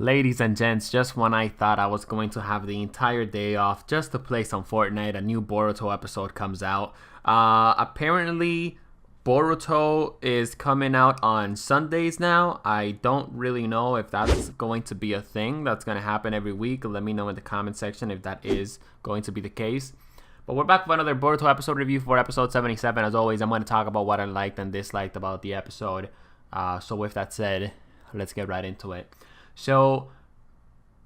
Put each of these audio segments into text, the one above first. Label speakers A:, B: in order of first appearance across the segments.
A: Ladies and gents, just when I thought I was going to have the entire day off just to play some Fortnite, a new Boruto episode comes out. Apparently, Boruto is coming out on Sundays now. I don't really know if that's going to be a thing that's going to happen every week. Let me know in the comment section if that is going to be the case. But we're back with another Boruto episode review for episode 77. As always, I'm going to talk about what I liked and disliked about the episode. So with that said, let's get right into it. So,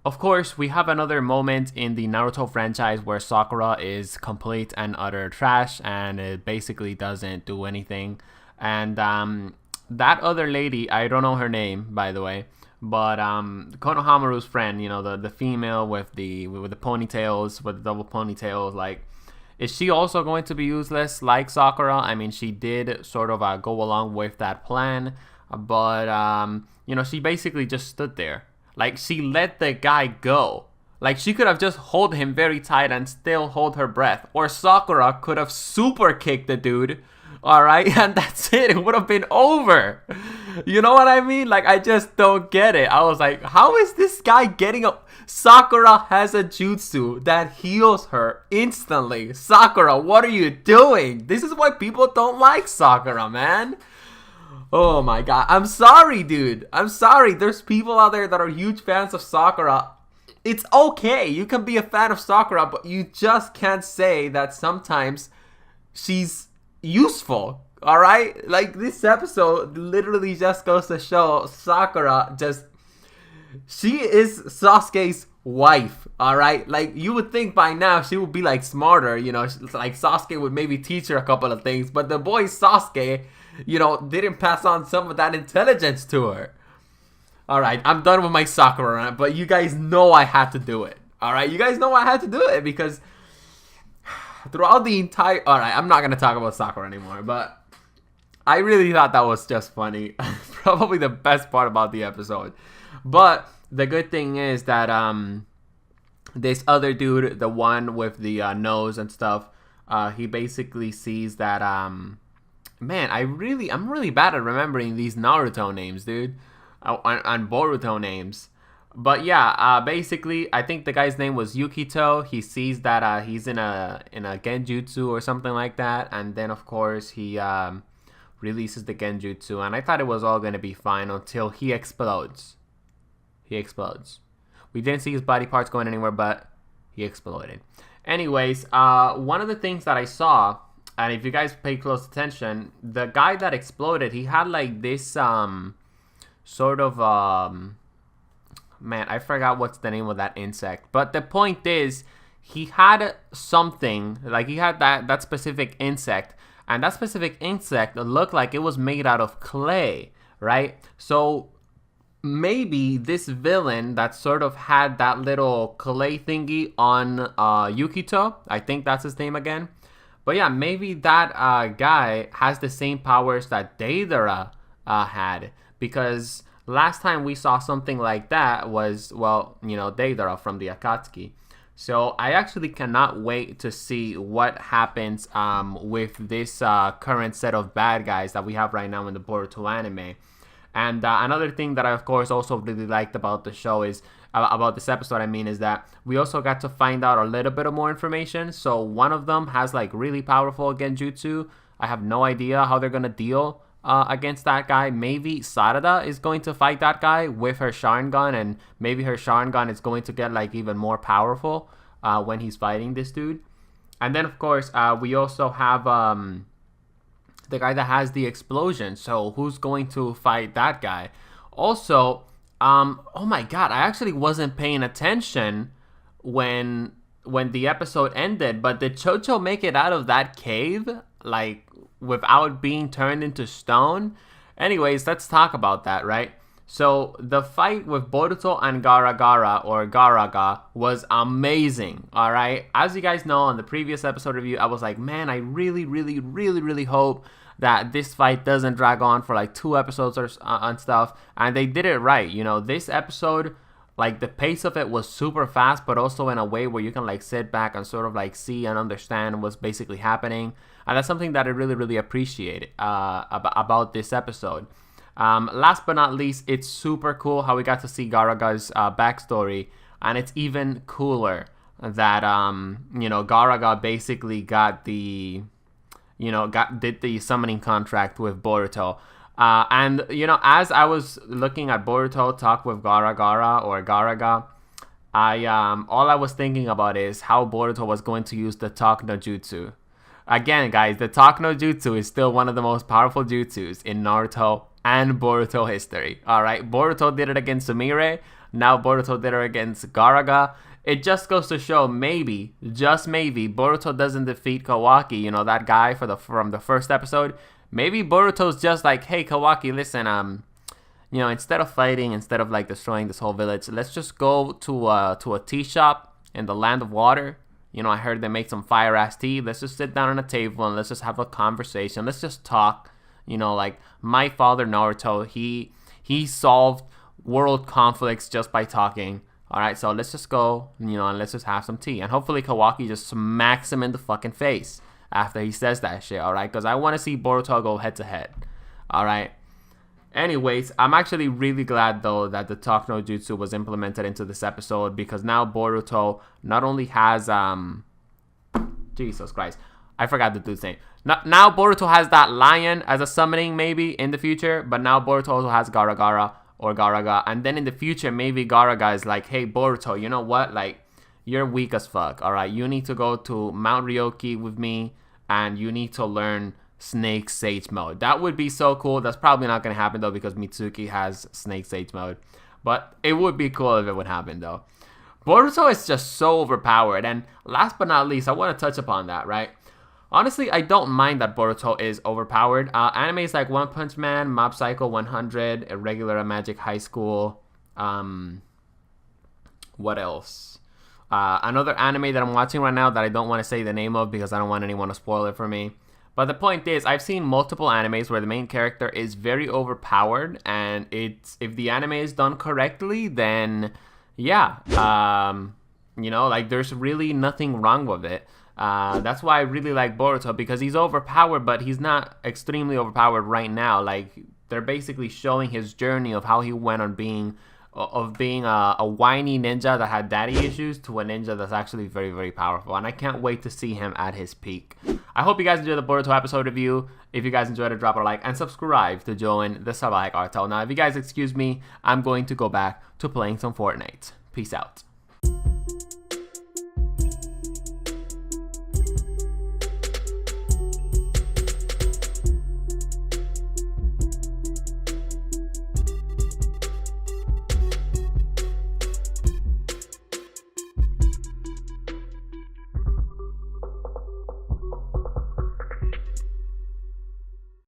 A: of course, we have another moment in the Naruto franchise where Sakura is complete and utter trash and it basically doesn't do anything. And that other lady, I don't know her name, by the way, but Konohamaru's friend, you know, the female with the ponytails, with the double ponytails, like, is she also going to be useless like Sakura? I mean, she did sort of go along with that plan, but you know, she basically just stood there. Like, she let the guy go. Like, she could have just hold him very tight and still hold her breath. Or Sakura could have super kicked the dude. Alright? And that's it. It would have been over. You know what I mean? Like, I just don't get it. I was like, how is this guy getting up? Sakura has a jutsu that heals her instantly. Sakura, what are you doing? This is why people don't like Sakura, man. Oh my god. I'm sorry, dude. I'm sorry. There's people out there that are huge fans of Sakura. It's okay. You can be a fan of Sakura, but you just can't say that sometimes she's useful. Alright? Like, this episode literally just goes to show Sakura she is Sasuke's wife. Alright? Like, you would think by now she would be, like, smarter. You know, like, Sasuke would maybe teach her a couple of things. But the boy Sasuke, you know, didn't pass on some of that intelligence to her. Alright, I'm done with my Sakura rant, but you guys know I had to do it. Alright, you guys know I had to do it because throughout the entire... Alright, I'm not going to talk about Sakura anymore, but I really thought that was just funny. Probably the best part about the episode. But the good thing is that this other dude, the one with the nose and stuff, he basically sees that... Man, I'm really bad at remembering these Naruto names, dude. And Boruto names. But yeah, basically, I think the guy's name was Yukito. He sees that he's in a genjutsu or something like that. And then, of course, he releases the genjutsu. And I thought it was all going to be fine until he explodes. He explodes. We didn't see his body parts going anywhere, but he exploded. Anyways, one of the things that I saw... And if you guys pay close attention, the guy that exploded, he had like this sort of man, I forgot what's the name of that insect. But the point is, he had something, like he had that specific insect, and that specific insect looked like it was made out of clay, right? So maybe this villain that sort of had that little clay thingy on Yukito, I think that's his name again. But yeah, maybe that guy has the same powers that Deidara had. Because last time we saw something like that was, well, you know, Deidara from the Akatsuki. So I actually cannot wait to see what happens with this current set of bad guys that we have right now in the Boruto anime. And another thing that I, of course, also really liked about the show is... about this episode, I mean, is that we also got to find out a little bit of more information. So one of them has like really powerful genjutsu. I have no idea how they're going to deal against that guy. Maybe Sarada is going to fight that guy with her Sharingan, and maybe her Sharingan is going to get like even more powerful when he's fighting this dude. And then, of course, we also have the guy that has the explosion. So who's going to fight that guy? Also... oh my god, I actually wasn't paying attention when the episode ended, but did Chocho make it out of that cave, like, without being turned into stone? Anyways, let's talk about that, right? So, the fight with Boruto and Garaga was amazing, alright? As you guys know, on the previous episode review, I was like, man, I really hope that this fight doesn't drag on for like 2 episodes or and stuff. And they did it right. You know, this episode, like, the pace of it was super fast, but also in a way where you can like sit back and sort of like see and understand what's basically happening. And that's something that I really appreciate about this episode. Last but not least, it's super cool how we got to see Gariga'S backstory, and it's even cooler that Garriga basically got the did the summoning contract with Boruto. And as I was looking at Boruto talk with Garriga, all I was thinking about is how Boruto was going to use the Talk no Jutsu. Again, guys, the Talk no Jutsu is still one of the most powerful jutsus in Naruto and Boruto history. Alright, Boruto did it against Sumire, now Boruto did it against Garriga. It just goes to show, maybe, just maybe, Boruto doesn't defeat Kawaki, that guy from the first episode. Maybe Boruto's just like, hey, Kawaki, listen, instead of fighting, instead of like destroying this whole village, let's just go to a tea shop in the Land of Water. I heard they make some fire-ass tea. Let's just sit down on a table and let's just have a conversation. Let's just talk. Like my father Naruto, he solved world conflicts just by talking. Alright, so let's just go, and let's just have some tea. And hopefully Kawaki just smacks him in the fucking face after he says that shit, alright? Because I want to see Boruto go head-to-head, alright? Anyways, I'm actually really glad, though, that the Talk no Jutsu was implemented into this episode, because now Boruto not only has, Jesus Christ, I forgot the dude's name. Now Boruto has that lion as a summoning, maybe, in the future, but now Boruto also has Garriga, and then in the future, maybe Garriga is like, hey, Boruto, you know what, like, you're weak as fuck, alright, you need to go to Mount Ryoki with me, and you need to learn Snake Sage mode. That would be so cool. That's probably not going to happen, though, because Mitsuki has Snake Sage mode, but it would be cool if it would happen, though. Boruto is just so overpowered, and last but not least, I want to touch upon that, right? Honestly, I don't mind that Boruto is overpowered. Animes like One Punch Man, Mob Psycho 100, Irregular Magic High School. What else? Another anime that I'm watching right now that I don't want to say the name of because I don't want anyone to spoil it for me. But the point is, I've seen multiple animes where the main character is very overpowered, and if the anime is done correctly, then yeah, like there's really nothing wrong with it. That's why I really like Boruto, because he's overpowered, but he's not extremely overpowered right now. Like, they're basically showing his journey of how he went on being a whiny ninja that had daddy issues to a ninja that's actually very, very powerful. And I can't wait to see him at his peak. I hope you guys enjoyed the Boruto episode review. If you guys enjoyed it, drop a like and subscribe to join the Salvaje Cartel. Now, if you guys excuse me, I'm going to go back to playing some Fortnite. Peace out.